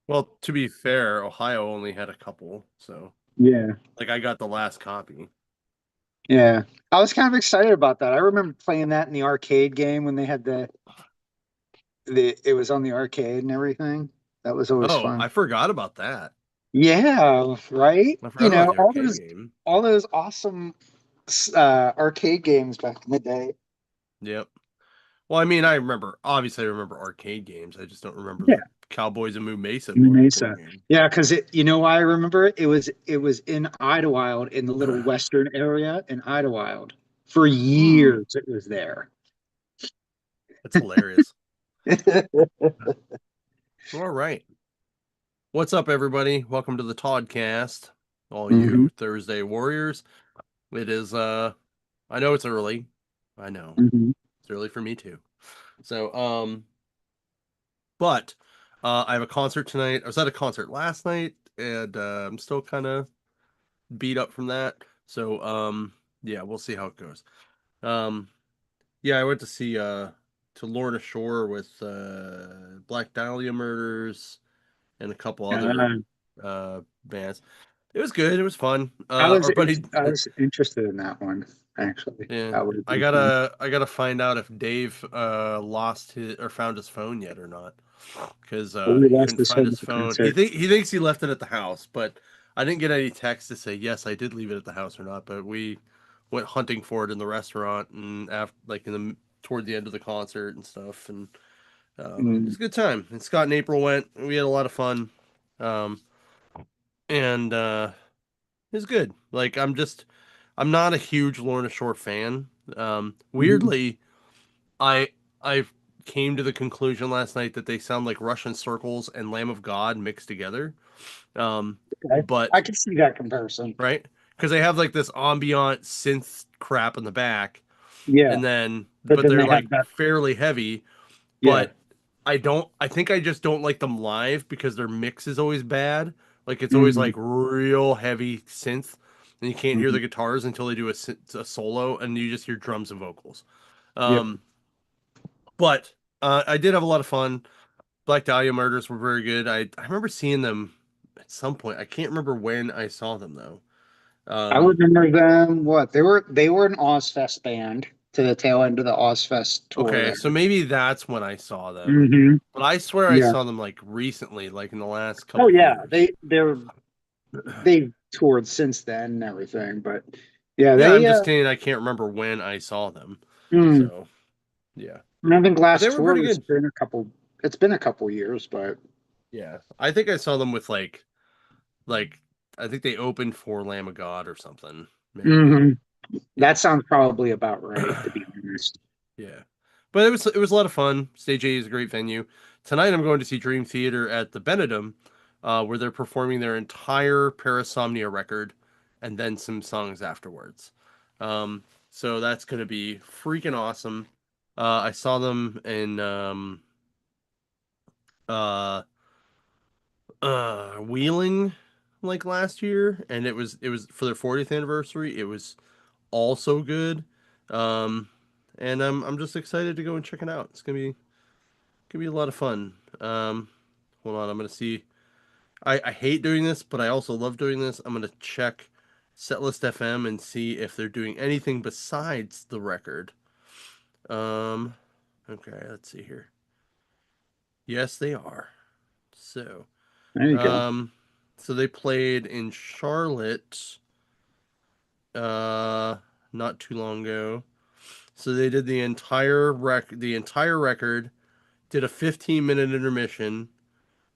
Well, to be fair, Ohio only had a couple, so Yeah. like I got the last copy. Yeah. I was kind of excited about that. I remember playing that in the arcade game when they had the it was on the arcade and everything. That was always Oh, I fun. forgot about that. Yeah, right? I forgot about the arcade game. All those awesome arcade games back in the day. Yep. Well, I mean, obviously I remember arcade games. I just don't remember Yeah. the Cowboys and Moo Mesa board Mesa. game. Yeah, because you know why I remember it? It was in Idlewild in the little western area in Idlewild. For Hmm, years it was there. that's hilarious. All right. What's up, everybody? Welcome to the Toddcast. All Hmm. you Thursday warriors. It is I know it's early. I know. Hmm. It's early for me too. So, but I have a concert tonight. I was at a concert last night and I'm still kind of beat up from that. So, yeah, we'll see how it goes. Um, yeah, I went to see to Lorna Shore with Black Dahlia Murders and a couple other bands. It was good. It was fun. Our buddy, I was interested in that one actually. yeah, That would have I been fun. gotta find out if Dave lost his or found his phone yet or not, because But we he lost couldn't this find whole his phone. concert. He thinks he left it at the house, but I didn't get any text to say yes, I did leave it at the house or not. But we went hunting for it in the restaurant and after like in the toward the end of the concert and stuff, and it Mm. was a good time. And Scott and April went. We had a lot of fun, um, and it was good. Like I'm not a huge Lorna Shore fan. Mhm. Weirdly, I I came to the conclusion last night that they sound like Russian Circles and Lamb of God mixed together. Okay. But I can see that comparison. right, because they have like this ambient synth crap in the back, Yeah, and then but but then they're they like have that. fairly heavy. Yeah. But I don't. I think I just don't like them live because their mix is always bad. Like it's always Hmm. like real heavy synth, and you can't hear Hmm. the guitars until they do a solo, and you just hear drums and vocals. Yep. Um, but I did have a lot of fun. Black Dahlia Murders were very good. I remember seeing them at some point. I can't remember when I saw them though. I Um, remember them. What they were an Ozfest band to the tail end of the Ozfest tour okay, there. so maybe that's when I saw them. Hmm. But I swear I Yeah. saw them like recently, like in the last Oh couple yeah, years. they've toured since then and everything, but yeah, Yeah, I'm they just saying I can't remember when I saw them. mm, So, yeah. I think But they last were tour pretty was good. been a couple. It's been a couple years, but Yeah. I think I saw them with like I think they opened for Lamb of God or something, maybe. hmm Yeah. that sounds probably about right, to be honest. Yeah. But it was a lot of fun. Stage A is a great venue. Tonight I'm going to see Dream Theater at the Benedum, where they're performing their entire Parasomnia record and then some songs afterwards. So that's going to be freaking awesome. I saw them in uh Wheeling like last year, and it was for their 40th anniversary. It was also good. Um and I'm just excited to go and check it out. It's gonna be a lot of fun. Hold on, I'm gonna see. I hate doing this, but I also love doing this. I'm gonna check Setlist FM and see if they're doing anything besides the record. Um, okay, let's see here. Yes, they are. So, There you go. um, so they played in Charlotte, uh, not too long ago. So they did the entire record, did a 15-minute intermission,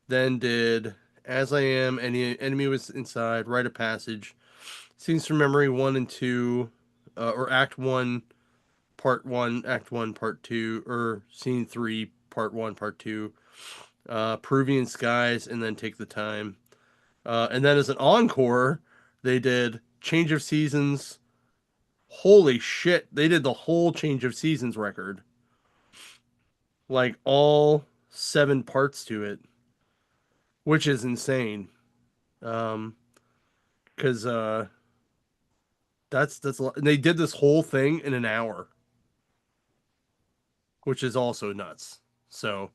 then did As I Am, Enemy Was Inside, Rite of Passage, Scenes from Memory 1 and 2, or Act 1, Part 1, Act 1, Part 2, or Scene 3, Part 1, Part 2, Peruvian Skies, and then Take the Time. And then as an encore, they did Change of Seasons. Holy shit, they did the whole Change of Seasons record. Like all 7 parts to it, which is insane. Um, because that's a lot. And they did this whole thing in an hour, which is also nuts. So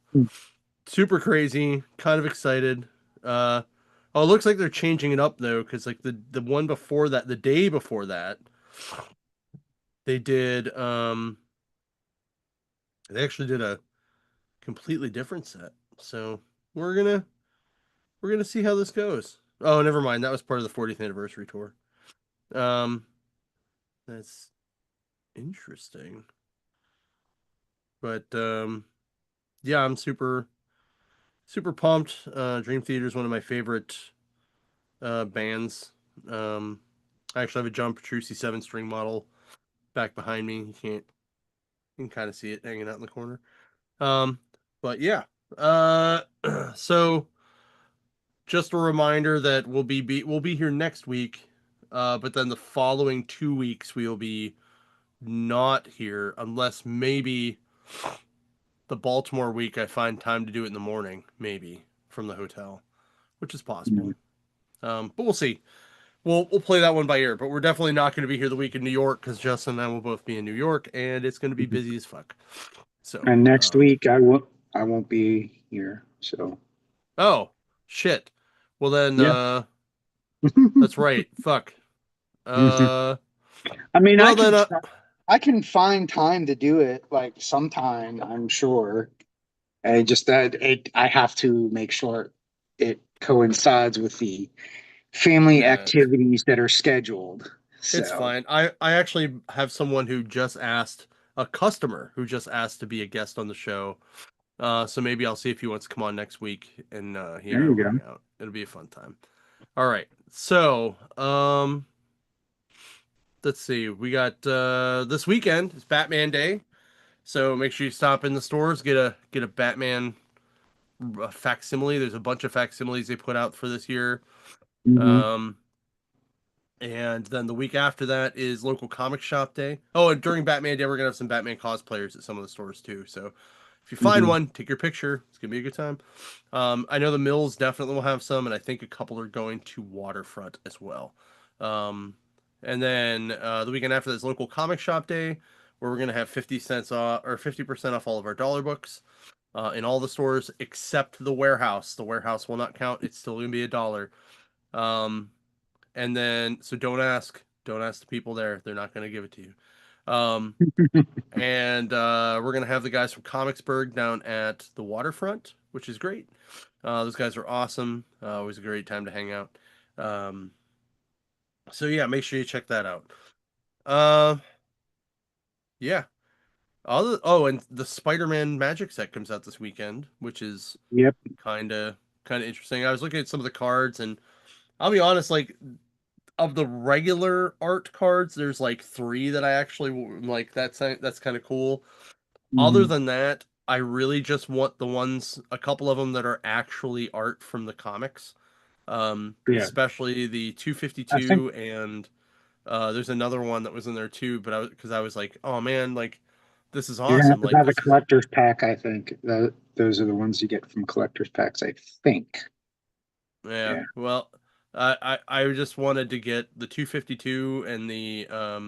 super crazy, kind of excited. Oh, it looks like they're changing it up though, because like the one before that, the day before that, they did they actually did a completely different set. So we're gonna we're gonna see how this goes. Oh, never mind. That was part of the 40th anniversary tour. Um, that's interesting. But yeah, I'm super pumped. Dream Theater is one of my favorite bands. Um, I actually have a John Petrucci 7 string model back behind me. You can kind of see it hanging out in the corner. Um, but yeah. Uh, so just a reminder that we'll be here next week. But then the following 2 weeks we will be not here unless maybe the Baltimore week I find time to do it in the morning, maybe from the hotel, which is possible. But we'll see. We'll play that one by ear. But we're definitely not going to be here the week in New York because Justin and I will both be in New York, and it's going to be Mhm. busy as fuck. So, And next week I won't be here. So oh shit. Well then, yeah. that's right. Fuck. Uh, I mean, well then, I can find time to do it like sometime, I'm sure. And just that I have to make sure it coincides with the family yeah, activities that are scheduled. it's So fine. I actually have someone who just asked a customer who just asked to be a guest on the show. So maybe I'll see if he wants to come on next week, and he and there I you will go. hang out. It'll be a fun time. All right. So, let's see. We got this weekend is Batman Day. So make sure you stop in the stores, get a Batman facsimile. There's a bunch of facsimiles they put out for this year. Hmm. Um, and then the week after that is local comic shop day. Oh, and during Batman Day, we're gonna have some Batman cosplayers at some of the stores too. So if you find Hmm. one, take your picture. It's gonna be a good time. I know the Mills definitely will have some, and I think a couple are going to Waterfront as well. Um, and then the weekend after that is local comic shop day, where we're gonna have 50 cents off or 50% off all of our dollar books in all the stores except the warehouse. The warehouse will not count. It's still gonna be $1. Um, and then so don't ask the people there. They're not gonna give it to you. Um, and we're gonna have the guys from Comicsburg down at the waterfront, which is great. Those guys are awesome. Always a great time to hang out. Um, so yeah, make sure you check that out. Uh, yeah. And the Spider-Man Magic set comes out this weekend, which is Yep. kind of kind of interesting. I was looking at some of the cards, and I'll be honest, like of the regular art cards, there's like three that I actually like. That's kind of cool. Other Hmm. than that, I really just want the ones, a couple of them that are actually art from the comics. Yeah. Especially the I think 252 and there's another one that was in there too, but because I was like, oh man, like this is you're gonna have awesome. to Like buy the this is collector's pack. I think those are the ones you get from collector's packs. I think. yeah. Yeah. Well, I just wanted to get the 252 and the I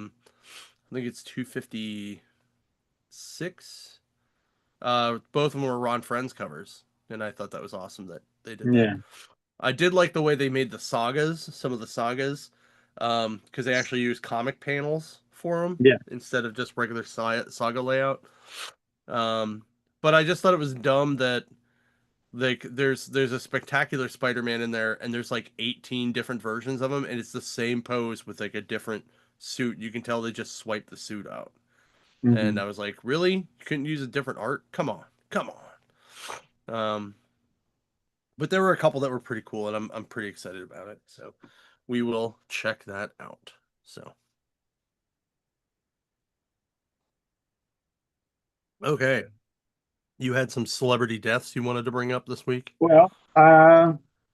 think it's 256. Both of them were Ron Friends covers, and I thought that was awesome that they did that. Yeah. I did like the way they made the sagas, some of the sagas, because they actually used comic panels for them Yeah. instead of just regular saga layout. Um, but I just thought it was dumb that like there's a spectacular Spider-Man in there, and there's like 18 different versions of him, and it's the same pose with like a different suit. You can tell they just swiped the suit out, and Hmm. I was like, really? You couldn't use a different art? Come on. But there were a couple that were pretty cool, and I'm pretty excited about it. So we will check that out. So okay, you had some celebrity deaths you wanted to bring up this week. Well,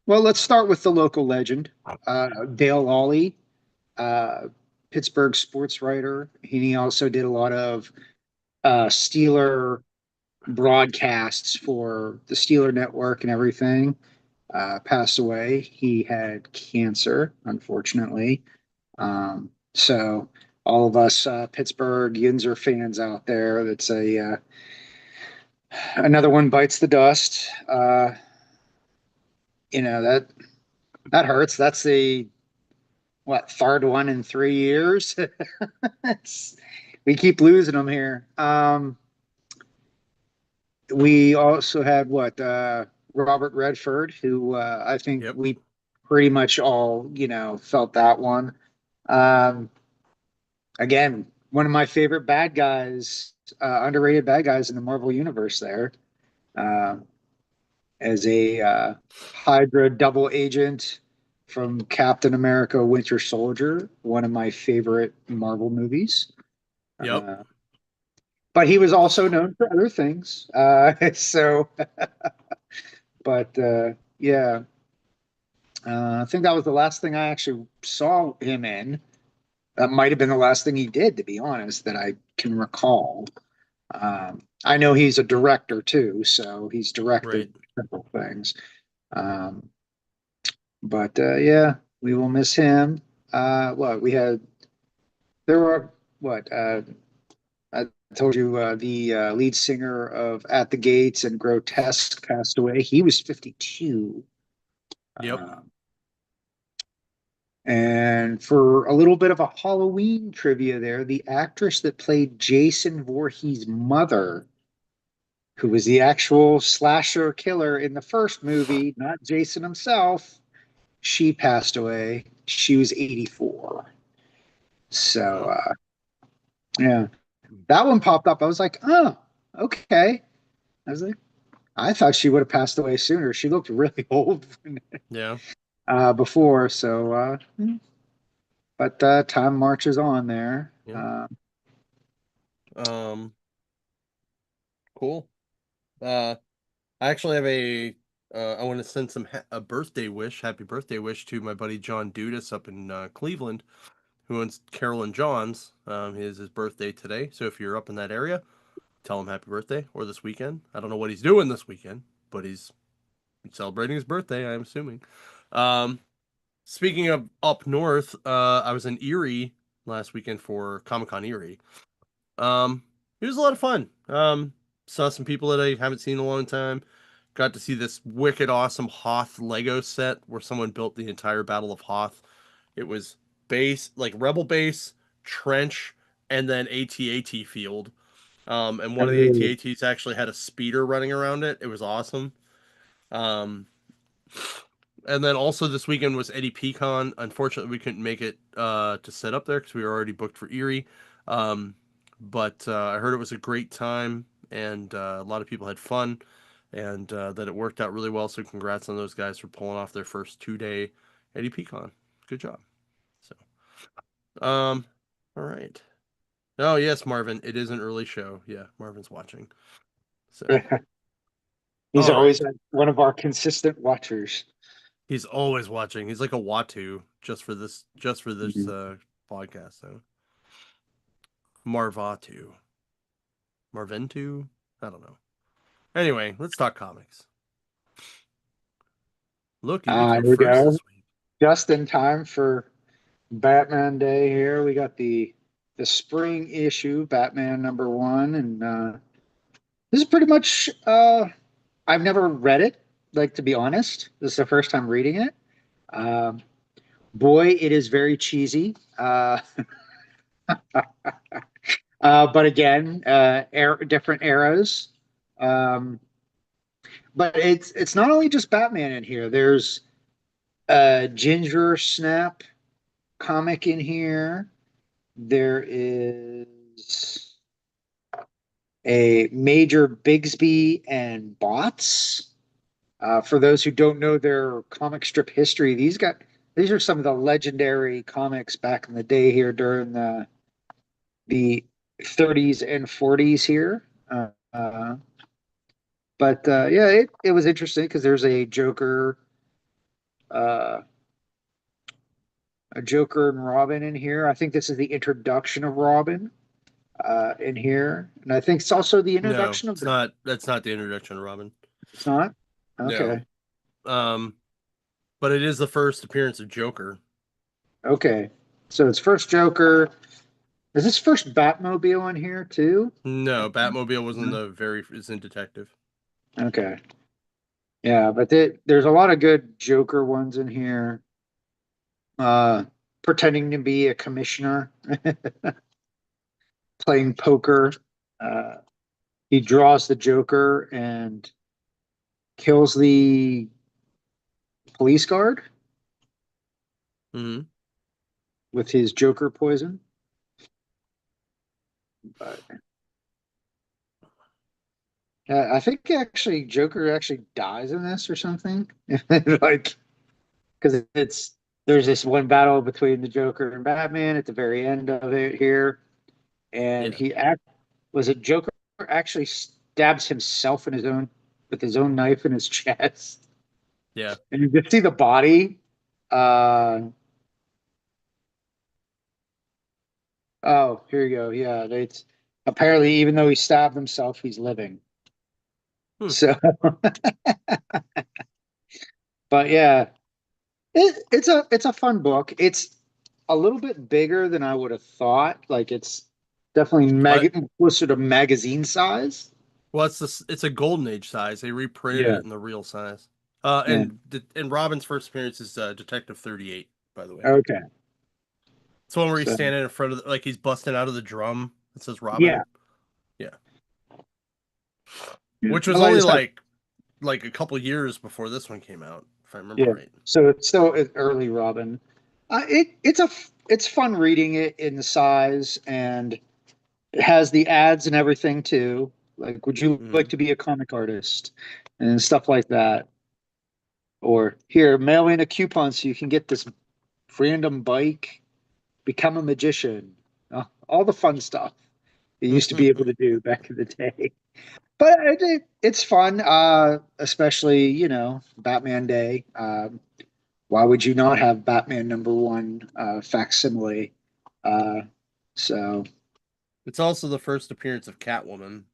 let's start with the local legend, Dale Lawley, Pittsburgh sports writer. He also did a lot of Steeler broadcasts for the Steeler Network and everything. Passed away. He had cancer, unfortunately. So all of us Pittsburgh Yinzer fans out there, that's a another one bites the dust. that hurts. That's the what third one in 3 years. It's, we keep losing them here. We also had what Robert Redford, who I think Yep. we pretty much all felt that one. Um, Again, one of my favorite bad guys, underrated bad guys in the Marvel universe. There, uh, as a Hydra double agent from Captain America: Winter Soldier, one of my favorite Marvel movies. Yep. Uh, but he was also known for other things. But yeah, I think that was the last thing I actually saw him in. That might have been the last thing he did, to be honest, that I can recall. I know he's a director too, so he's directed Right. several things. Um, but yeah, we will miss him. What we had, there were what I told you the lead singer of At the Gates and Grotesque passed away. He was 52. Yep. Uh, and for a little bit of a Halloween trivia there, the actress that played Jason Voorhees' mother, who was the actual slasher killer in the first movie, not Jason himself, she passed away. She was 84. So, Wow. yeah, that one popped up. I was like, oh, okay. I was like, I thought she would have passed away sooner. She looked really old Yeah. before. So, but time marches on there. Yep. Um. Cool. I actually have a. I want to send a birthday wish, happy birthday wish to my buddy John Dudas up in Cleveland, who owns Carol and John's. His birthday today. So if you're up in that area, tell him happy birthday or this weekend. I don't know what he's doing this weekend, but he's celebrating his birthday, I'm assuming. Um, Speaking of up north, I was in Erie last weekend for Comic Con Erie. It was a lot of fun. Saw some people that I haven't seen in a long time. Got to see this wicked awesome Hoth Lego set where someone built the entire Battle of Hoth. It was base, like Rebel base, trench, and then AT-AT field. And one of the Oh, AT-ATs actually had a speeder running around it. It was awesome. Um, and then also this weekend was Eddie Pecan. Unfortunately, we couldn't make it to set up there because we were already booked for Erie. Um, but I heard it was a great time and a lot of people had fun and that it worked out really well. So congrats on those guys for pulling off their first 2 day Eddie Pecan. Good job. So, all right. Oh yes, Marvin. It is an early show. Yeah, Marvin's watching. So, yeah. He's all always right. one of our consistent watchers. He's always watching. He's like a Watu just for this Mhm. podcast. So Marvatu, Marventu. I don't know. Anyway, let's talk comics. Loki, it's your Here we first go. this week. Just in time for Batman Day here. We got the spring issue, Batman #1, and this is pretty much I've never read it, like to be honest. This is the first time reading it. Um, Boy, it is very cheesy. But again, different eras. Um, but it's not only just Batman in here. There's a Ginger Snap comic in here. There is a Major Bigsby and Bots. For those who don't know their comic strip history, these are some of the legendary comics back in the day here during the 30s and 40s here. But yeah, it was interesting because there's uh, a Joker and Robin in here. I think this is the introduction of Robin in here, and I think it's also the No, introduction of it's the. not. That's not the introduction of Robin. It's not. No. Okay. Um, but it is the first appearance of Joker. Okay. So it's first Joker. Is this first Batmobile in here too? No, Batmobile was in the very is in Detective. Okay. Yeah, but there's a lot of good Joker ones in here. Uh, Pretending to be a commissioner, playing poker. Uh, he draws the Joker and kills the police guard Hmm. with his Joker poison. But I think actually Joker actually dies in this or something. Like, because there's this one battle between the Joker and Batman at the very end of it here, and Yeah. was it Joker actually stabs himself in his own with his own knife in his chest, Yeah. and you just see the body. Uh, oh, here you go. Yeah, it's apparently even though he stabbed himself, he's living. Hmm. So, but yeah, it's a fun book. It's a little bit bigger than I would have thought. Like it's definitely What? closer to magazine size. Well, it's a golden age size. They reprinted Yeah. it in the real size. Yeah. And Robin's first appearance is Detective 38, by the way. Okay. It's one where he's So standing in front of like he's busting out of the drum. It says yeah. Robin. Yeah. Yeah. Which was Well, like I only said, like a couple years before this one came out, if I remember yeah. right. So it's still early Robin. It's fun reading it in the size, and it has the ads and everything too. Like, would you like Hmm. to be a comic artist and stuff like that? Or here, mail in a coupon so you can get this random bike, become a magician, all the fun stuff you used to be able to do back in the day. But it's fun, especially, Batman Day. Why would you not have Batman #1 facsimile? Uh, so, It's also the first appearance of Catwoman.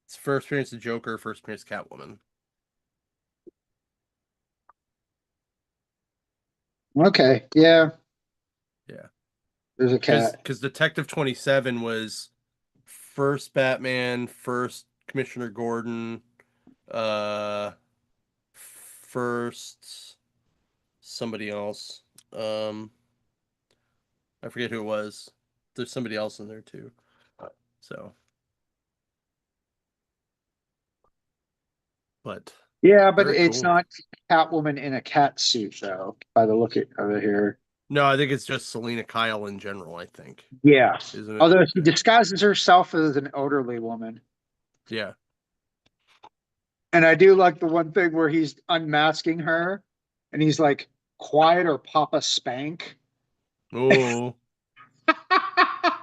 It's first appearance of Joker, first appearance of Catwoman. okay, yeah, Yeah. there's a Because cat. because Detective 27 was first Batman, first Commissioner Gordon, first somebody else. Um, I forget who it was. There's somebody else in there too. So, but Yeah, but very it's cool. not Catwoman in a cat suit, though, by the look of it here. No, I think it's just Selena Kyle in general, I think. Yeah. Isn't it? Although she Yeah. disguises herself as an elderly woman. Yeah. And I do like the one thing where he's unmasking her and he's like, quiet or Papa Spank. Oh.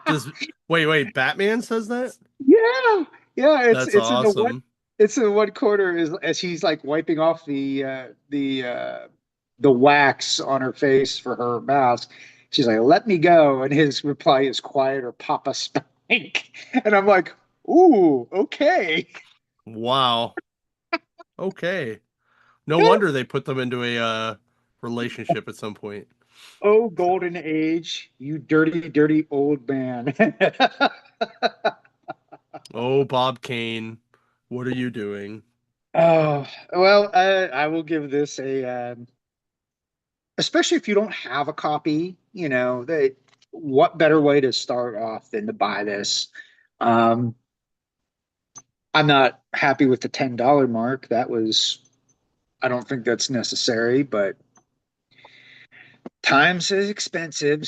Does wait, Batman says that? Yeah, yeah, That's awesome. it's in the one corner is as he's like wiping off the wax on her face for her mask. She's like, "Let me go," and his reply is "Quiet or Papa Spank," and I'm like, "Ooh, okay." Wow. Okay. No wonder they put them into a relationship at some point. Oh, So, golden age, you dirty, dirty old man. oh, Bob Kane, what are you doing? Oh, well, I will give this especially if you don't have a copy, what better way to start off than to buy this? Um, I'm not happy with the $10 mark. I don't think that's necessary, but times is expensive.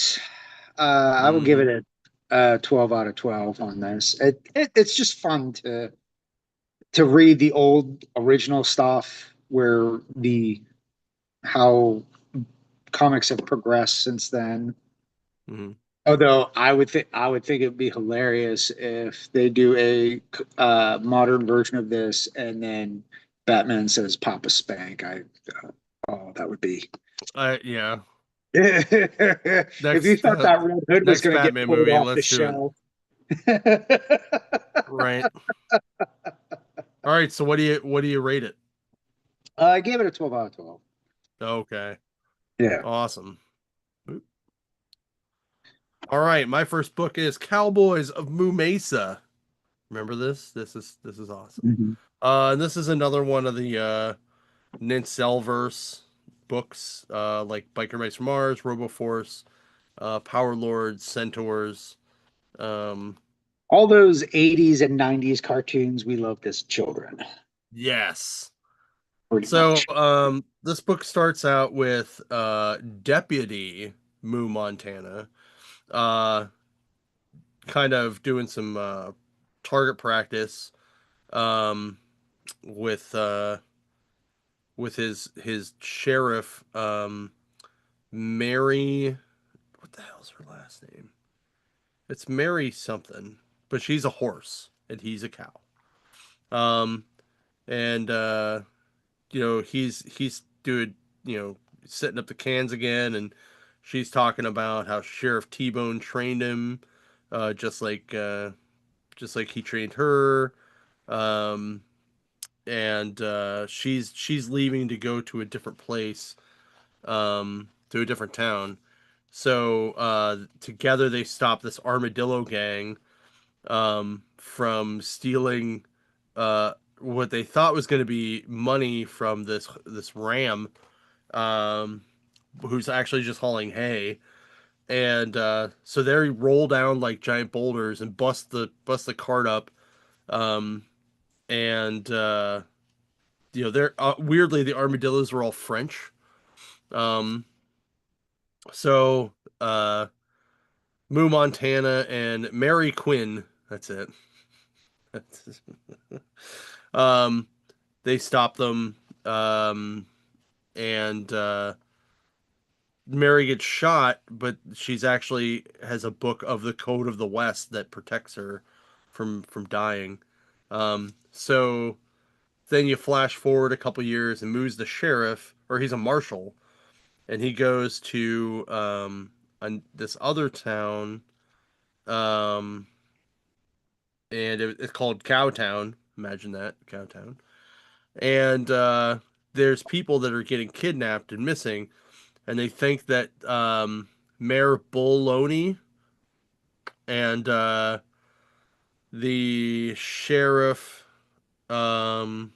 I will give Hmm. it a 12 out of 12 on this. It's just fun to read the old original stuff where the how comics have progressed since then. Hmm. Although I would think it would be hilarious if they do a modern version of this and then Batman says Papa Spank. Oh, that would be. Yeah. If you Next thought that Red Hood was next going to get Batman pulled movie, off the let's do it. shelf, Right. All right, so what do you rate it? I gave it a 12 out of 12. Okay. Yeah. Awesome. All right, my first book is Cowboys of Moo Mesa. Remember this? This is awesome. Mhm. And this is another one of the Nincelverse books, like Biker Mice from Mars, RoboForce, Power Lords, Centaurs. Um, All those 80s and 90s cartoons we loved as children, yes. pretty So much. this book starts out with Deputy Moo Montana, uh, kind of doing some target practice um, with his sheriff, Mary. What the hell's her last name? It's Mary something, but she's a horse and he's a cow. Um, and he's doing, setting up the cans again, and she's talking about how Sheriff T-Bone trained him, uh, just like uh, just like he trained her. Um, and she's leaving to go to a different place, to a different town. So together they stop this armadillo gang from stealing what they thought was going to be money from this ram, um, who's actually just hauling hay. And so they roll down like giant boulders and bust the cart up. Um, and they're weirdly the armadillos are all French. Um, so Moo Montana and Mary Quinn. That's it. um, they stop them, and Mary gets shot, but she's actually has a book of the Code of the West that protects her from dying. So then you flash forward a couple years and Moo's the sheriff, or he's a marshal, and he goes to this other town, um, and it's called Cowtown. Imagine that, Cowtown. And there's people that are getting kidnapped and missing, and they think that Mayor Bulloney and the sheriff, um,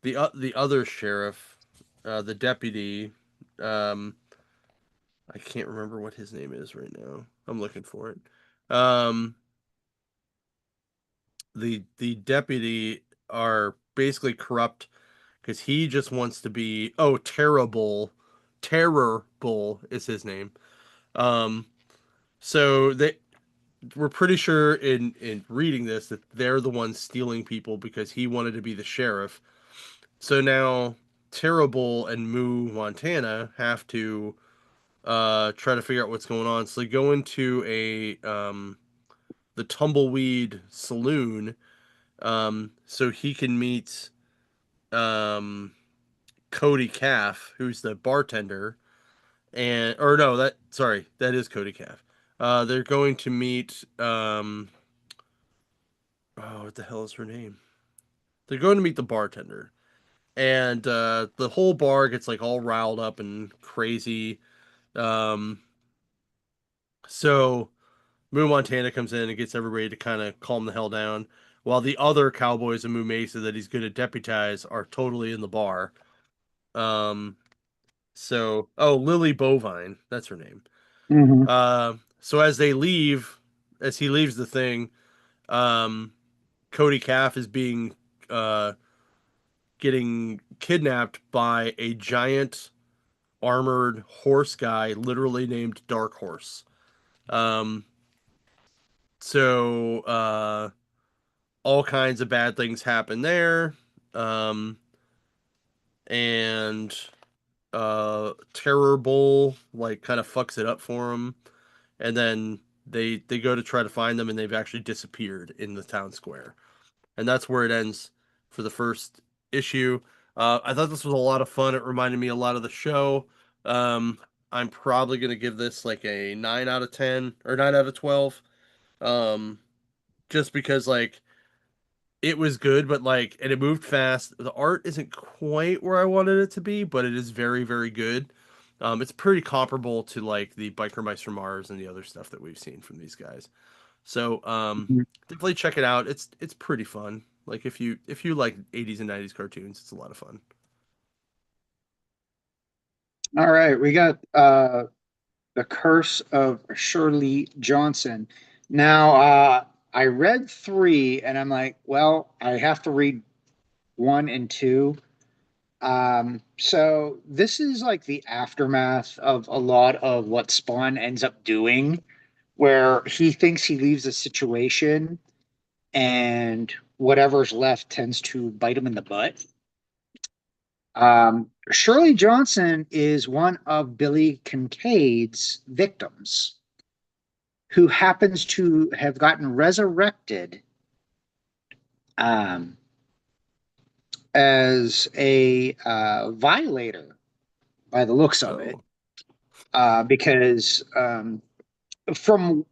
the other sheriff, the deputy, um, I can't remember what his name is right now. I'm looking for it. Um, the deputy are basically corrupt because he just wants to be, terrible. Terror Bull is his name. Um, so we're pretty sure in reading this that they're the ones stealing people because he wanted to be the sheriff. So now Terrible and Moo Montana have to try to figure out what's going on. So they go into a the Tumbleweed Saloon, so he can meet um, Cody Calf, who's the bartender, and or no, that is Cody Calf. They're going to meet what the hell is her name? They're going to meet the bartender, and the whole bar gets like all riled up and crazy. Um, so Moo Montana comes in and gets everybody to kind of calm the hell down, while the other cowboys in Moo Mesa that he's going to deputize are totally in the bar. Um, Lily Bovine, that's her name. Hmm. So as he leaves the thing, um, Cody Calf is being uh, getting kidnapped by a giant armored horse guy, literally named Dark Horse. Um, so all kinds of bad things happen there, um, and Terror Bull like kind of fucks it up for him, and then they go to try to find them, and they've actually disappeared in the town square, and that's where it ends for the first issue. I thought this was a lot of fun. It reminded me a lot of the show. Um, I'm probably gonna give this like a 9 out of 10 or 9 out of 12, um, just because like it was good, but like, and it moved fast. The art isn't quite where I wanted it to be, but it is very, very good. It's pretty comparable to like the Biker Mice from Mars and the other stuff that we've seen from these guys. So definitely check it out. It's pretty fun. Like if you like 80s and 90s cartoons, it's a lot of fun. All right, we got The Curse of Shirley Johnson. Now, I read three, and I'm like, well, I have to read one and two. So this is like the aftermath of a lot of what Spawn ends up doing, where he thinks he leaves a situation, and whatever's left tends to bite him in the butt. Shirley Johnson is one of Billy Kincaid's victims, who happens to have gotten resurrected um, as a violator by the looks of it. Oh. Because from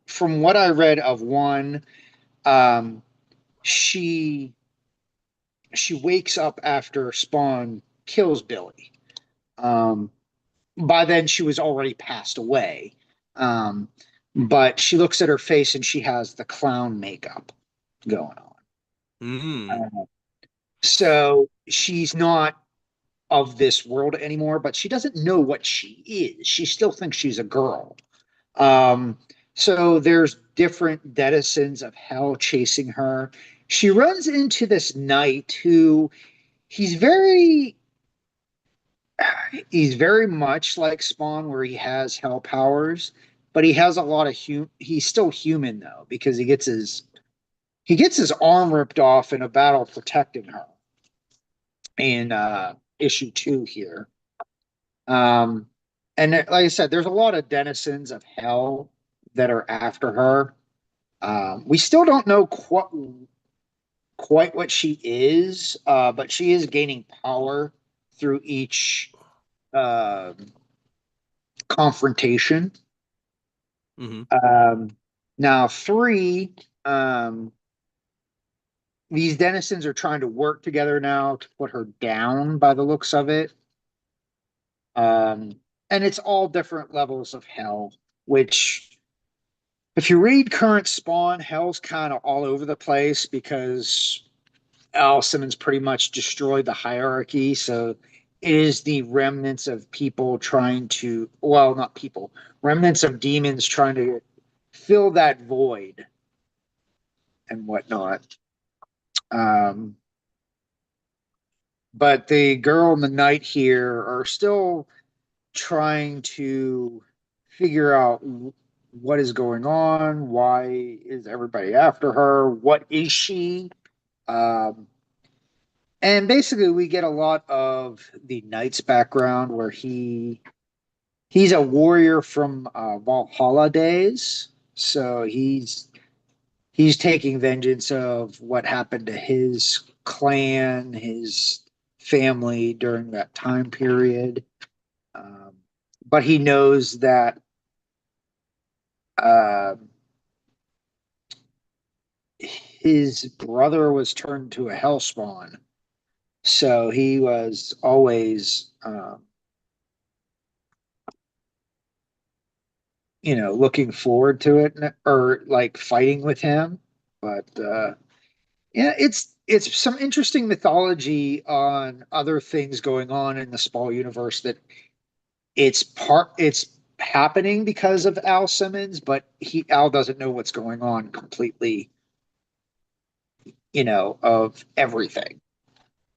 what I read of one, um, she she wakes up after Spawn kills Billy. Um, by then, she was already passed away. Um, but she looks at her face and she has the clown makeup going on. Mm. Uh, so she's not of this world anymore, but she doesn't know what she is. She still thinks she's a girl. Um, so there's different denizens of hell chasing her. She runs into this knight who he's very he's very much like Spawn, where he has hell powers, but he has a lot of he's still human though, because he gets his arm ripped off in a battle protecting her in issue two here. Um, and like I said, there's a lot of denizens of hell that are after her. We still don't know quite what she is, but she is gaining power through each uh, confrontation. Hmm. Um, Now, three, these denizens are trying to work together now to put her down by the looks of it. And it's all different levels of hell, which, if you read current Spawn, hell's kind of all over the place because Al Simmons pretty much destroyed the hierarchy. So it is the remnants of people trying to, well, not people, remnants of demons trying to fill that void and whatnot. Um, but the girl and the knight here are still trying to figure out what is going on. Why is everybody after her? What is she? Um, and basically, we get a lot of the knight's background, where he's a warrior from Valhalla days, so he's taking vengeance of what happened to his clan, his family during that time period. Um, but he knows that uh, his brother was turned to a hellspawn, so he was always, looking forward to it, or like fighting with him. But yeah, it's some interesting mythology on other things going on in the Spall universe, that it's happening because of Al Simmons, but Al doesn't know what's going on completely, of everything. Right.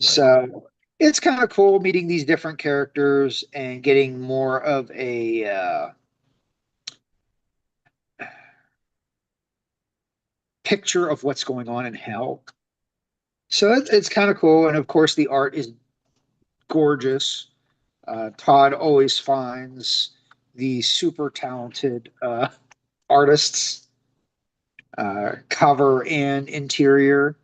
So it's kind of cool meeting these different characters and getting more of a picture of what's going on in hell. So it's kind of cool, and of course the art is gorgeous. Todd always finds the super talented artists, cover and interior.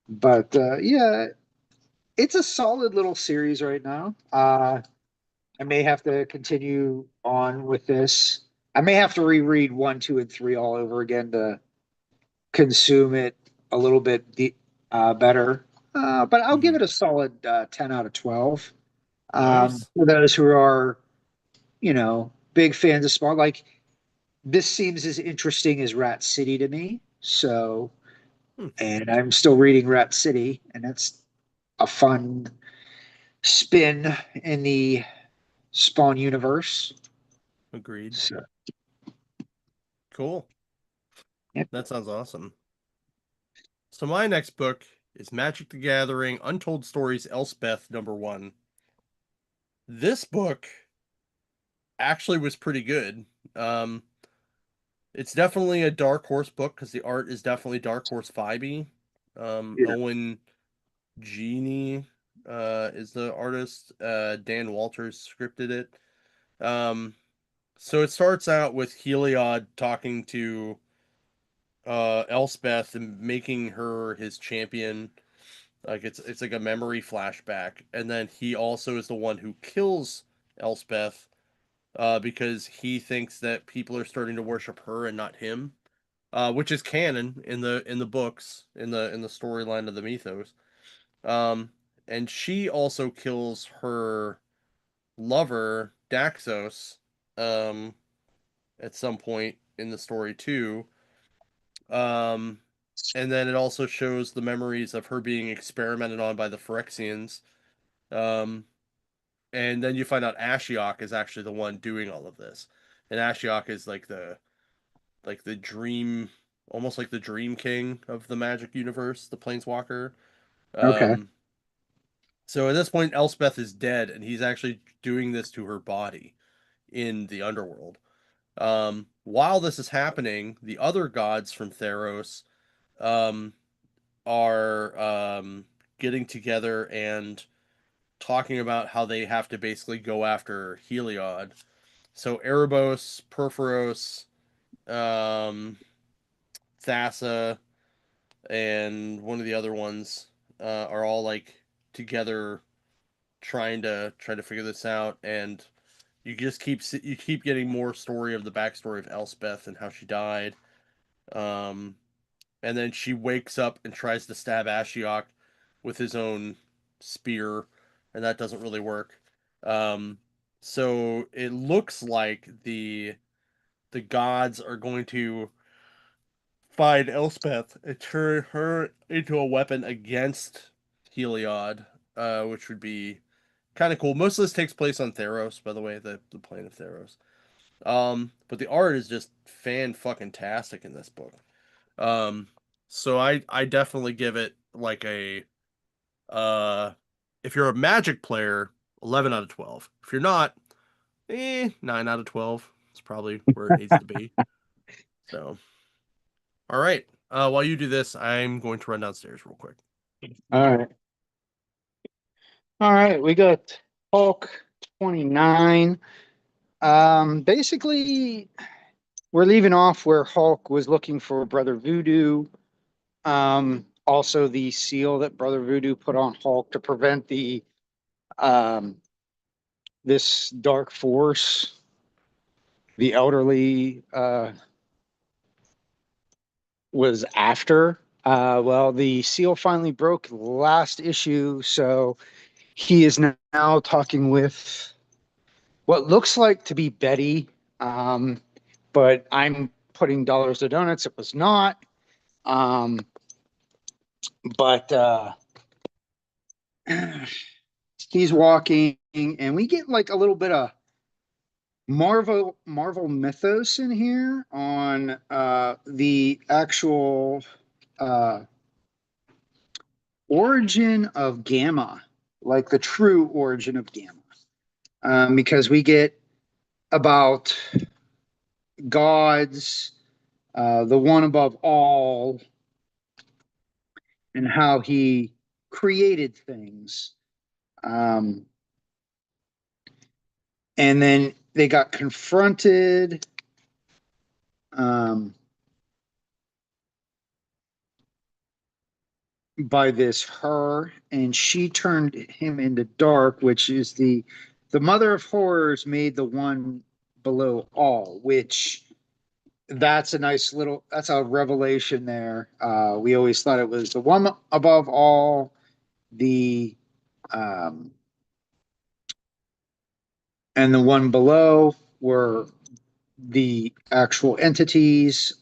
But yeah, it's a solid little series right now. I may have to continue on with this. I may have to reread one, two, and three all over again to consume it a little bit better. But I'll give Hmm. it a solid 10 out of 12. Nice. For those who are, big fans of Spawn, like, this seems as interesting as Rat City to me. So Hmm. And I'm still reading Rat City, and it's a fun spin in the Spawn universe. Agreed. So, Cool. yep. That sounds awesome. So my next book is Magic the Gathering Untold Stories Elspeth #1. This book actually was pretty good. Um, it's definitely a Dark Horse book because the art is definitely Dark Horse vibey. Yeah. Owen Genie is the artist. Dan Walters scripted it. Um, so it starts out with Heliod talking to Elspeth and making her his champion. Like it's like a memory flashback, and then he also is the one who kills Elspeth because he thinks that people are starting to worship her and not him, which is canon in the books in the storyline of the mythos. Um, and she also kills her lover Daxos um, at some point in the story too. Um, and then it also shows the memories of her being experimented on by the Phyrexians. Um, and then you find out Ashiok is actually the one doing all of this, and Ashiok is like the dream, almost like the dream king of the Magic universe, the Planeswalker. Okay. Um, so at this point, Elspeth is dead, and he's actually doing this to her body in the underworld. While this is happening, the other gods from Theros um, are getting together and talking about how they have to basically go after Heliod. So Erebos, Perforos, um, Thassa, and one of the other ones are all like together trying to figure this out, and you keep getting more story of the backstory of Elspeth and how she died. Um, and then she wakes up and tries to stab Ashiok with his own spear, and that doesn't really work. Um, so it looks like the gods are going to find Elspeth and turn her into a weapon against Heliod, which would be kind of cool. Most of this takes place on Theros, by the way, the plane of Theros. But the art is just fan fucking tastic in this book. Um, so I definitely give it like a uh, if you're a Magic player, 11 out of 12. If you're not, 9 out of 12. It's probably where it needs to be. So, all right. While you do this, I'm going to run downstairs real quick. All right. All right. We got Hulk 29. Basically, we're leaving off where Hulk was looking for Brother Voodoo. Also, the seal that Brother Voodoo put on Hulk to prevent the um, this dark force, the elderly was after. Well, the seal finally broke last issue, so he is now talking with what looks like to be Betty, um, but I'm putting dollars to donuts. It was not. Um, but he's walking, and we get like a little bit of Marvel mythos in here on the actual uh, origin of Gamma, like the true origin of Gamma, because we get about gods, the one above all, and how he created things. Um, and then they got confronted um, by this her, and she turned him into dark, which is the mother of horrors made the one below all, which that's a nice little that's a revelation there. We always thought it was the one above all, the um, and the one below were the actual entities.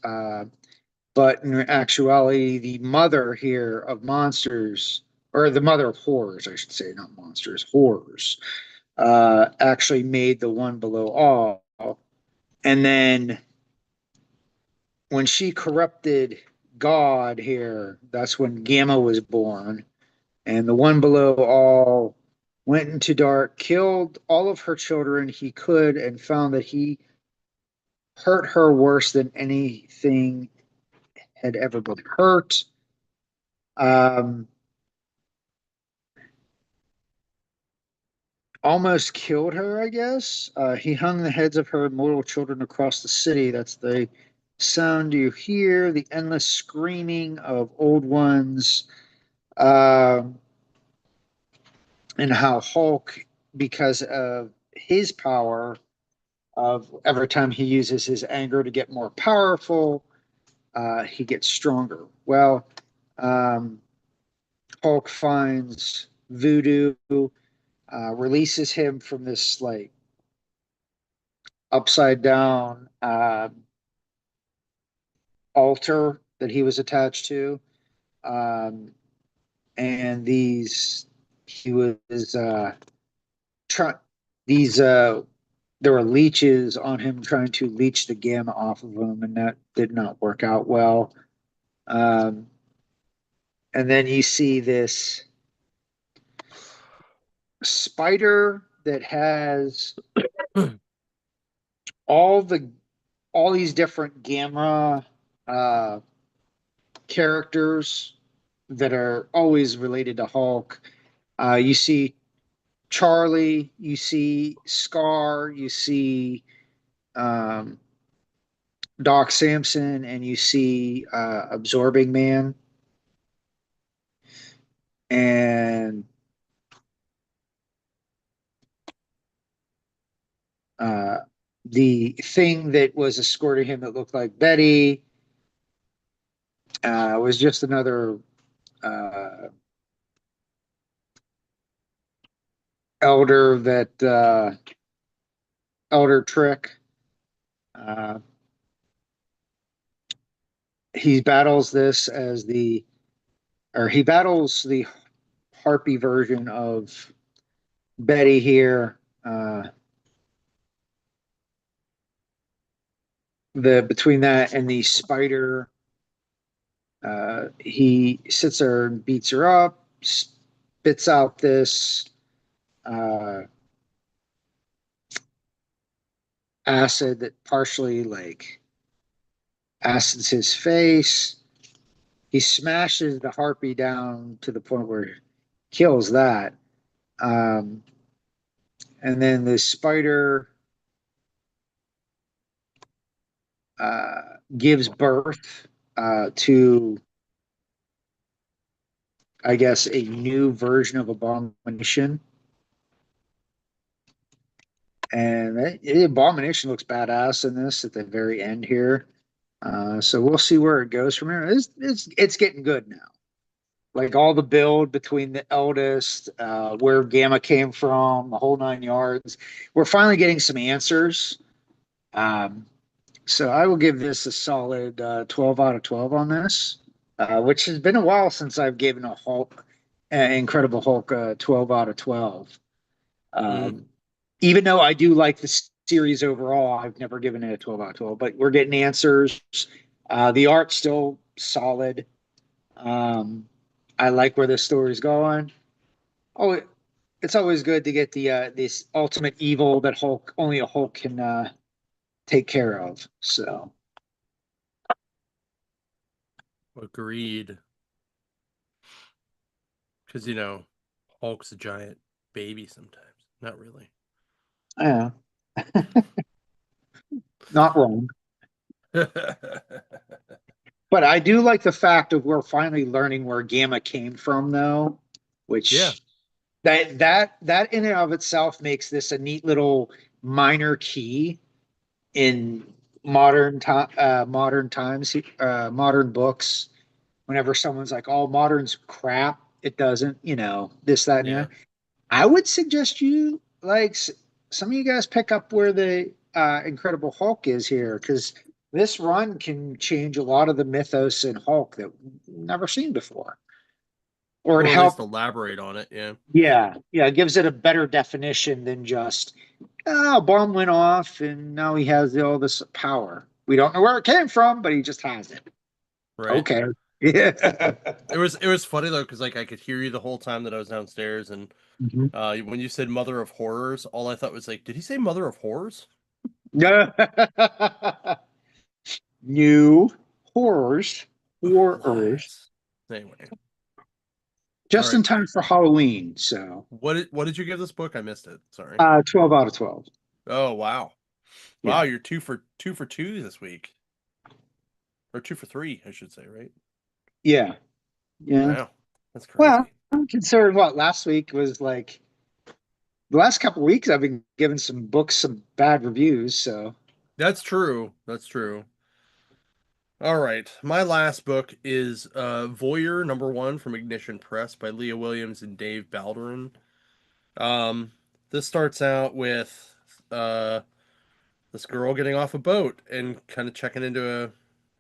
but in actuality, the mother here of monsters, or the mother of horrors, I should say, not monsters, horrors, actually made the one below all. And then when she corrupted God here, that's when Gamma was born. And the one below all went into dark, killed all of her children he could, and found that he hurt her worse than anything had ever been hurt. Um, Almost killed her, I guess. He hung the heads of her immortal children across the city. That's the sound you hear, the endless screaming of old ones, uh, and how Hulk, because of his power, of every time he uses his anger to get more powerful, he gets stronger. Well, um, Hulk finds Voodoo, releases him from this like upside down altar that he was attached to, um, and these he was trying these there were leeches on him trying to leech the gamma off of him, and that did not work out well. Um, and then you see this spider that has all the all these different gamma uh, characters that are always related to Hulk. You see Charlie, you see Scar, you see um, Doc Samson, and you see Absorbing Man. And uh, the thing that was escorting him that looked like Betty was just another uh, elder that elder trick. Uh, he battles this as the or he battles the harpy version of Betty here. The between that and the spider, he sits there and beats her up, spits out this uh, acid that partially like acids his face. He smashes the harpy down to the point where he kills that. Um, and then the spider gives birth to, I guess, a new version of Abomination. And the Abomination looks badass in this at the very end here. So we'll see where it goes from here. It's getting good now. Like all the build between the eldest, where Gamma came from, the whole 9 yards. We're finally getting some answers. Um, so I will give this a solid 12 out of 12 on this, which has been a while since I've given a Hulk, Incredible Hulk, 12 out of 12. Mm. Um, Even though I do like the series overall, I've never given it a 12 out of 12, but we're getting answers. The art's still solid. Um, I like where this story's going. Oh, it's always good to get the this ultimate evil that Hulk only a Hulk can take care of. So Agreed. Because, Hulk's a giant baby sometimes. Not really. yeah, not wrong. But I do like the fact of we're finally learning where Gamma came from, though, Yeah. which that in and of itself makes this a neat little minor key in modern times, modern books. Whenever someone's like, "Oh, modern's crap," it doesn't, this, that, and the Yeah. other. I would suggest you like some of you guys pick up where the Incredible Hulk is here because this run can change a lot of the mythos in Hulk that we've never seen before. Or it Or at least helped, elaborate on it. Yeah. yeah, yeah, it gives it a better definition than just, oh, a bomb went off and now he has all this power. We don't know where it came from, but he just has it. Right. Okay. Yeah. It was funny though because like I could hear you the whole time that I was downstairs, and Mhm. when you said Mother of Horrors, all I thought was like, did he say Mother of Horrors? New horrors, horrors, Lies. Anyway, all just right. in time for Halloween. So, What did you give this book? I missed it. Sorry. 12 out of 12. Oh wow, wow, Yeah. you're two for two this week, or 2 for 3, I should say, right? Yeah. Yeah. Wow, that's Well, crazy. I'm concerned what last week was like. The last couple of weeks, I've been giving some books some bad reviews. So, That's true. That's true. All right, my last book is Voyeur #1 from Ignition Press by Leah Williams and Dave Balderin. Um, this starts out with uh, this girl getting off a boat and kind of checking into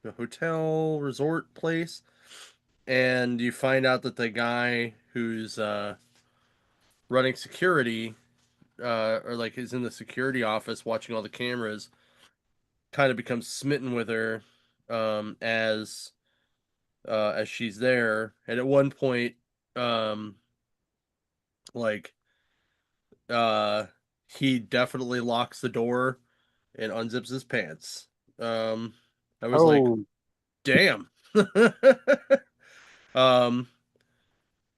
a hotel resort place, and you find out that the guy who's running security, or like is in the security office watching all the cameras, kind of becomes smitten with her, as she's there, and at one point, um, like uh, he definitely locks the door and unzips his pants. Um, I was like, oh, damn. um,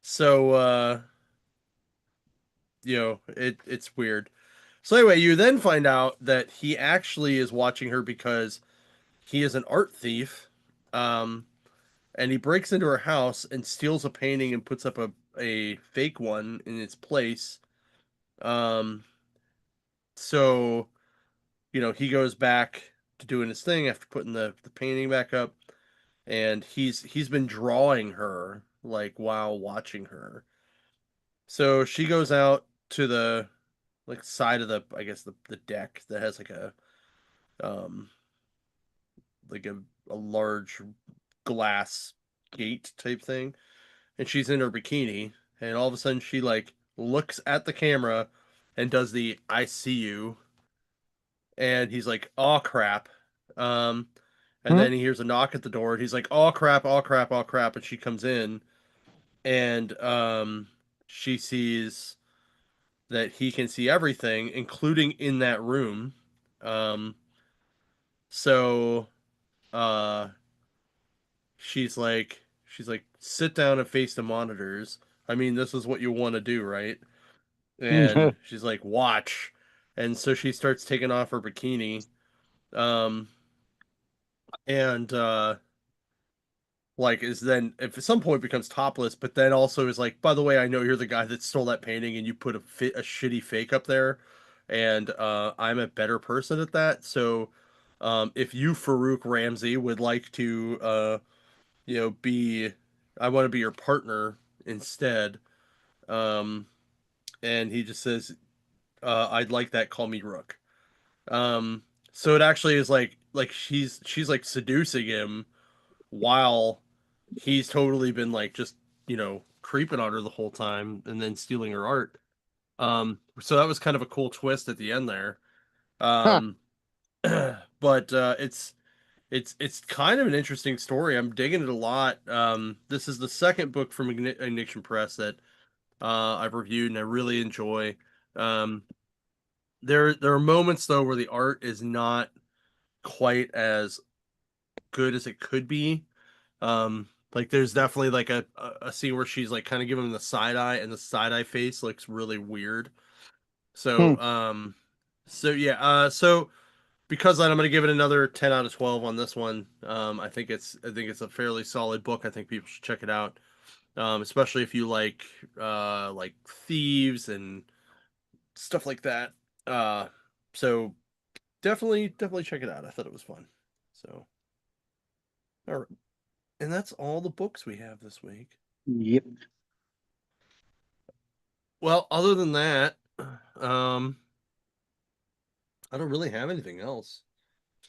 so it's weird. So anyway, you then find out that he actually is watching her because he is an art thief. Um, and he breaks into her house and steals a painting and puts up a fake one in its place. Um, so he goes back to doing his thing after putting the painting back up, and he's been drawing her like while watching her. So she goes out to the like side of the, I guess, the deck that has um like a large glass gate type thing, and she's in her bikini, and all of a sudden she like looks at the camera and does the "I see you," and he's like, "Oh crap." Um, and hmm? then he hears a knock at the door, and he's like, "Oh crap, oh crap, oh crap," and she comes in, and she sees that he can see everything, including in that room. Um, so uh, she's like, sit down and face the monitors. I mean, this is what you want to do, right? And she's like, watch. And so she starts taking off her bikini. Um, and like is then if at some point becomes topless, but then also is like, by the way, I know you're the guy that stole that painting and you put a shitty fake up there, and I'm a better person at that. So if you, Farouk Ramsey, would like to be, I want to be your partner instead. Um, and he just says, I'd like that. Call me Rook. Um, so it actually is like she's like seducing him while he's totally been like just creeping on her the whole time and then stealing her art. So that was kind of a cool twist at the end there. Huh. Um, but it's kind of an interesting story. I'm digging it a lot. This is the second book from Ignition Press that I've reviewed and I really enjoy. Um, there are moments though where the art is not quite as good as it could be. Like there's definitely like a scene where she's like kind of giving him the side eye, and the side eye face looks really weird. Hmm. So yeah, so because of that, I'm gonna give it another 10 out of 12 on this one. I think it's a fairly solid book. I think people should check it out. Especially if you like thieves and stuff like that. So definitely check it out. I thought it was fun. So all right. And that's all the books we have this week. Yep. Well, other than that, um, I don't really have anything else.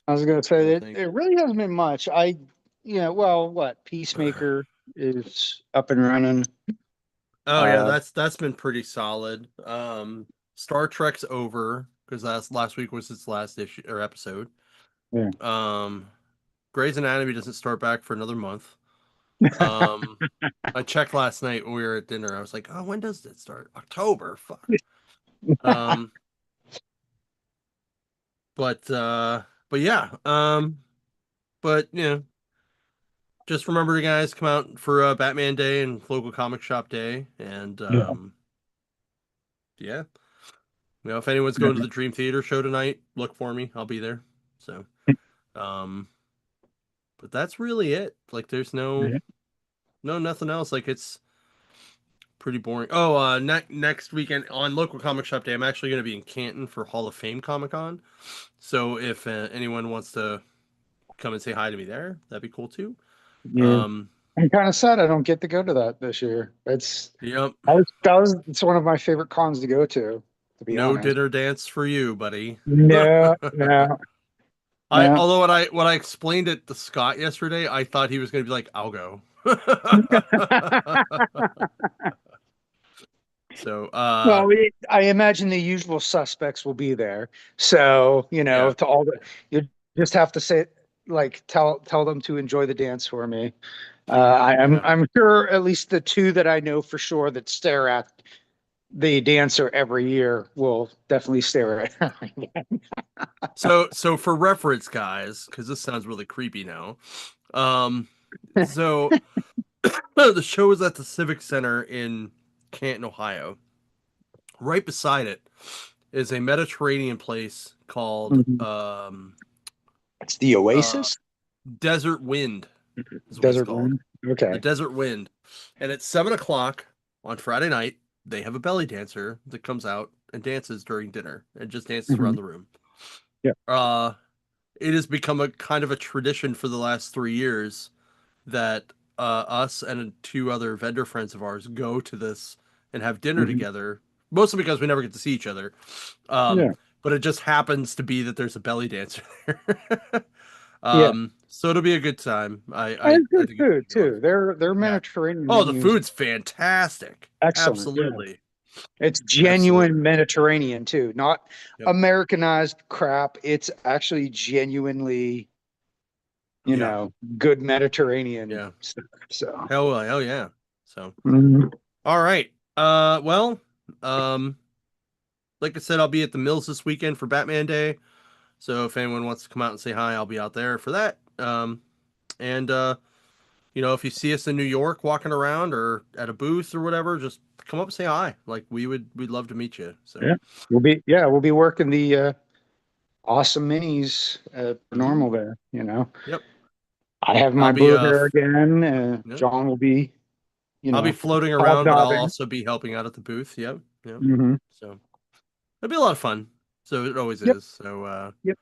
I was gonna trying say to that think. it really hasn't been much. Well, what Peacemaker is up and running. Oh yeah, Uh, that's been pretty solid. Star Trek's over because last week was its last issue or episode. yeah. Um, Grey's Anatomy doesn't start back for another month. Um, I checked last night when we were at dinner. I was like, oh, when does it start? October. Fuck. Um, but yeah. But just remember, guys, come out for Batman Day and local comic shop day, and Yeah. yeah. If anyone's going to the Dream Theater show tonight, look for me. I'll be there. So, um, but that's really it. Like, there's Yeah. no nothing else. Like, it's pretty boring. Oh, next weekend on local comic shop day, I'm actually going to be in Canton for Hall of Fame Comic Con. So if anyone wants to come and say hi to me there, that'd be cool too. Yeah. Um, I'm kind of sad I don't get to go to that this year. yep. It's one of my favorite cons to go to be No honest. dinner dance for you, buddy. No, no, I no. although when I explained it to Scott yesterday, I thought he was going to be like, "I'll go." So, Well, I imagine the usual suspects will be there. So, yeah. to all the, you just have to say, like, tell them to enjoy the dance for me. Yeah. I'm sure at least the two that I know for sure that stare at the dancer every year will definitely stare at her. So for reference, guys, because this sounds really creepy now. Um, so the show is at the Civic Center in Canton, Ohio. Right beside it is a Mediterranean place called Mhm. It's the uh, Oasis Desert Wind, is what it's Desert called. Wind. The Okay. Desert Wind. And at 7 o'clock on Friday night, they have a belly dancer that comes out and dances during dinner and just dances around Mhm. the room. Yeah. Uh, it has become a kind of a tradition for the last 3 years that us and two other vendor friends of ours go to this and have dinner Mhm. together, mostly because we never get to see each other. Um, Yeah. but it just happens to be that there's a belly dancer there. Yeah. So it'll be a good time. And it's I good think it's food gonna be a lot of too. fun. Their Yeah. Mediterranean Oh, the menus food's fantastic. excellent. Yeah. Absolutely. It's genuine Absolutely. Mediterranean too, not Yep. Americanized crap. It's actually genuinely, Yeah. good Mediterranean Yeah. stuff. So, Hell yeah. So, mhm. all right. Well, um, like I said, I'll be at the Mills this weekend for Batman Day. So if anyone wants to come out and say hi, I'll be out there for that. And if you see us in New York walking around or at a booth or whatever, just come up and say hi. Like we'd love to meet you. So, Yeah, we'll be working the awesome minis for mhm. normal there. Yep. I have I'll my be blue hair again. yeah, John will be, I'll be floating around, but I'll hobnobbing. also be helping out at the booth. Yep. Yep. Hmm. So it'll be a lot of fun. So it always Yep. is. So Yep.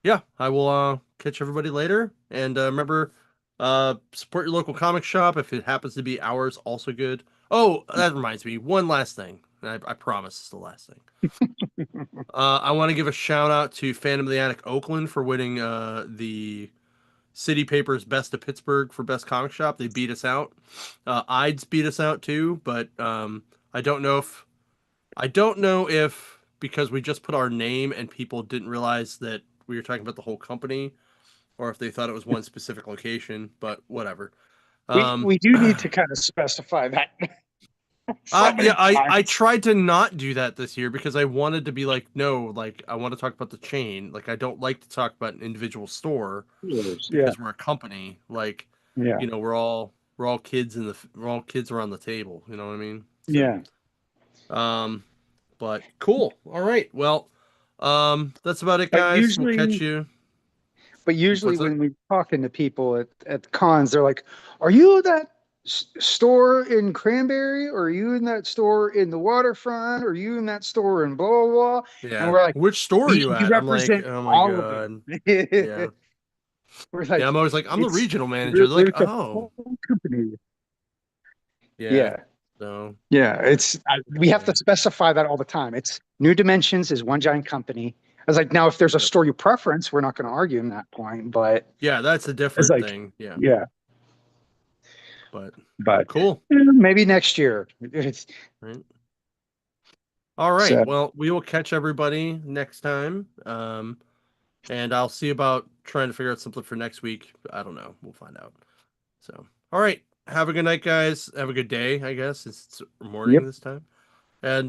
yeah, I will catch everybody later. And remember, support your local comic shop if it happens to be ours. Also good. Oh, that reminds me. One last thing. I promise it's the last thing. I want to give a shout out to Phantom of the Attic Oakland for winning the City Paper's Best of Pittsburgh for Best Comic Shop. They beat us out. Ides beat us out too, but I don't know if because we just put our name and people didn't realize that we were talking about the whole company, or if they thought it was one specific location. But whatever. Um, We do need to kind of specify that so yeah, many I times. tried to not do that this year because I wanted to be like, no, like I want to talk about the chain. Like I don't like to talk about an individual store Yeah. because we're a company. Like, Yeah. we're all kids around the table. You know what I mean? So, Yeah. um, but cool. All right. Well, that's about it, But guys. We'll catch usually, you. but usually What's it? when we're talking to people at the cons, they're like, "Are you that store in Cranberry? Or are you in that store in the waterfront? Or are you in that store in blah blah blah?" And Yeah. we're like, Which store are you "You at? I'm like, represent oh my all of them." god. Yeah. We're Yeah. like, I'm always like, I'm the "It's regional manager. They're like, there's a oh, whole company." yeah. Yeah, So, yeah. but We have to anyway. specify that all the time. It's New Dimensions is one giant company. was like, now if there's a Yep. story preference, we're not going to argue in that point. But Yeah, that's a it's different like, thing. Yeah. yeah, But but cool. maybe next year. It's, Right. All right. so, Well, we will catch everybody next time. And I'll see about trying to figure out something for next week. I don't know. We'll find out. So, all right. Have a good night, guys. Have a good day, I guess. It's morning yep. this time. And